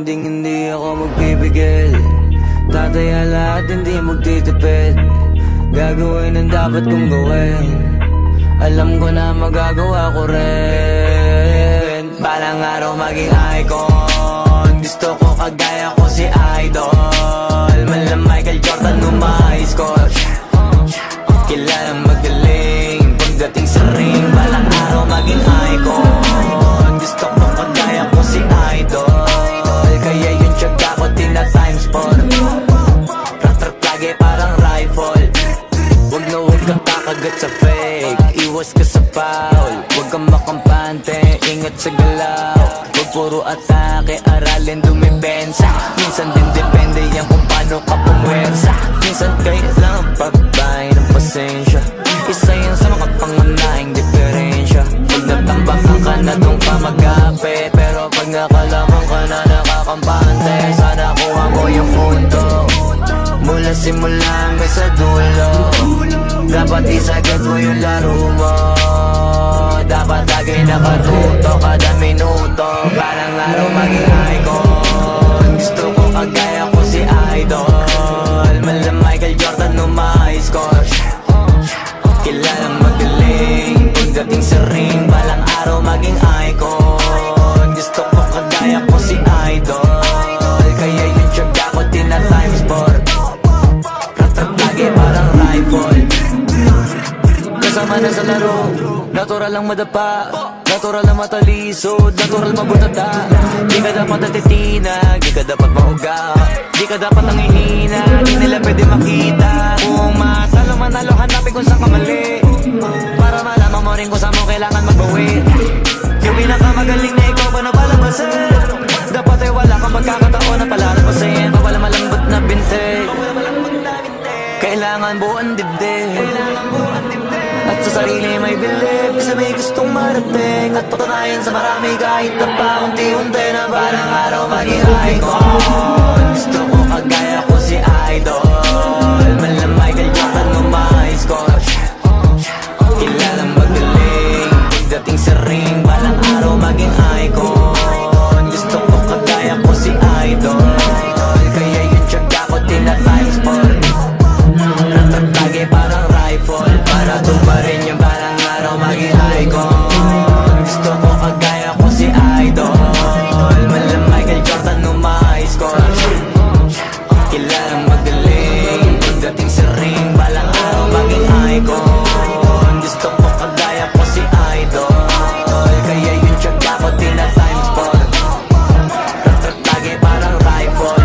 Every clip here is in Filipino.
hindi ako magpipigil. Tataya lahat, hindi magtitipid. Gagawin ang dapat kong gawin. Alam ko na magagawa ko rin. Balang araw maging icon. Gusto ko kagaya ko si Idol. Mala Michael Jordan nung ma-high score. Kilalang magaling pagdating sa ring. Balang araw maging icon. Gusto ko kagaya ko si Idol. Kaya yung tiyaga ko tina-times 4. Rat-rat lagi parang rifle. Huwag na huwag kang kakagat sa fake. Iwas ka sa foul. Huwag kang makampante, ingat sa galaw. Huwag puro atake, aralin dumipensa. Minsan din depende yan kung paano ka pumwersa. Minsan kailangan pagbahay ng pasensya. Isa yan sa mga pangunahing diferensya. Pag natambakan ka na doon ka mag-apit. Pero pag nakalaman ka na nakakampante, sana kuha mo yung punto. Mula simula hanggang sa dulo. Dapat isagad mo yung laro mo. Dapat lagi nakatuto kada minuto. Parang araw maging icon. Gusto ko kagaya ko si Idol. Mala Michael Jordan nung ma-high score. Kilalang magaling pagdating sa ring. Balang araw maging icon. Gusto ko kagaya ko si Idol. Kaya yung tiyaga ko tina-times 4. Rat-rat lagi parang rifle. Kasama na sa laro, natural lang madapa. Natural lang matalisod, natural mabutata. Di ka dapat natitinag, di ka dapat mahuga. Di ka dapat nangihina, di nila pwede makita. Kung matalo manalo, hanapin kung saan ka mali. Para malaman mo rin kung saan mo kailangan magbawi. Yung pinakamagaling na ikaw pa na palabasin. Dapat ay wala kang pagkakataon na palalabasin. Pawala malambot na binte. Kailangan buuan dibdib. At sa sarili may bilib. Kasi may gustong marating. At patunayan sa marami kahit na pa unti-unti na parang araw maging icon. Gusto ko kagaya ko si Idol. Mala Michael Jordan nung ma-high score. Kilalang magaling pagdating sa ring. Balang araw maging icon. Gusto ko kagaya ko si Idol. Kaya yung tiyaga ko tina-times 4. Rat-rat lagi parang rifle. Para tumparin yung balang araw maging icon. Gusto ko kagaya ko si Idol. Mala Michael Jordan nung ma-high score. Kilalang magaling pagdating sa ring. Balang araw maging icon. Gusto ko kagaya ko si Idol. Kaya yung tiyaga ko tina-times 4. Rat-rat lagi parang rifle.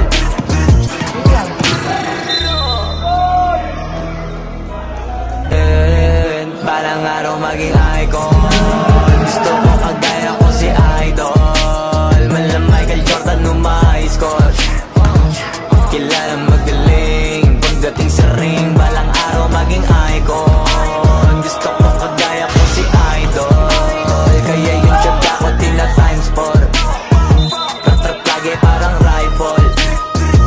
Balang araw maging icon. Gusto ko kagaya ko si Idol. Mala Michael Jordan nung ma-high score. Kilalang magaling pagdating sa ring. Balang araw maging icon. Gusto ko kagaya ko si Idol. Kaya yung tiyaga ko tina-times 4. Rat-rat lagi parang rifle.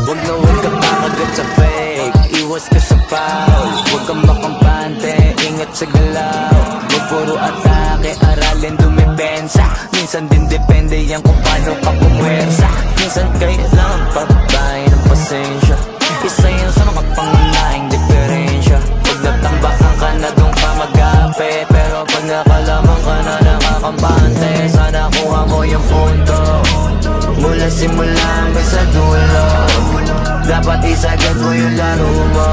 Huwag na huwag ka kakagat sa fake. Iwas ka sa foul. Huwag kang makampante, ingat sa galaw. Huwag puro atake, aralin dumipensa. Minsan din depende yan kung paano ka pumwersa. Minsan kailangan pagbahay ng pasensya. Isa yan sa mga pangunahing diferensya. Pag natambakan ka na doon ka mag-apit. Pero pag nakalaman ka na nakakampante, sana kuha mo yung punto. Mula simula hanggang sa dulo. Dapat isagad mo yung laro mo.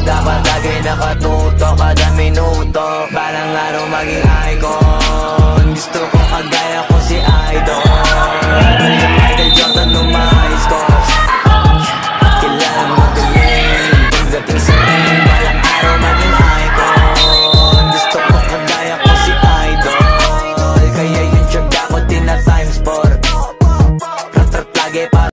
Dapat lagi nakatuto kada minuto. Balang araw maging icon. Gusto ko kagaya ko si Idol.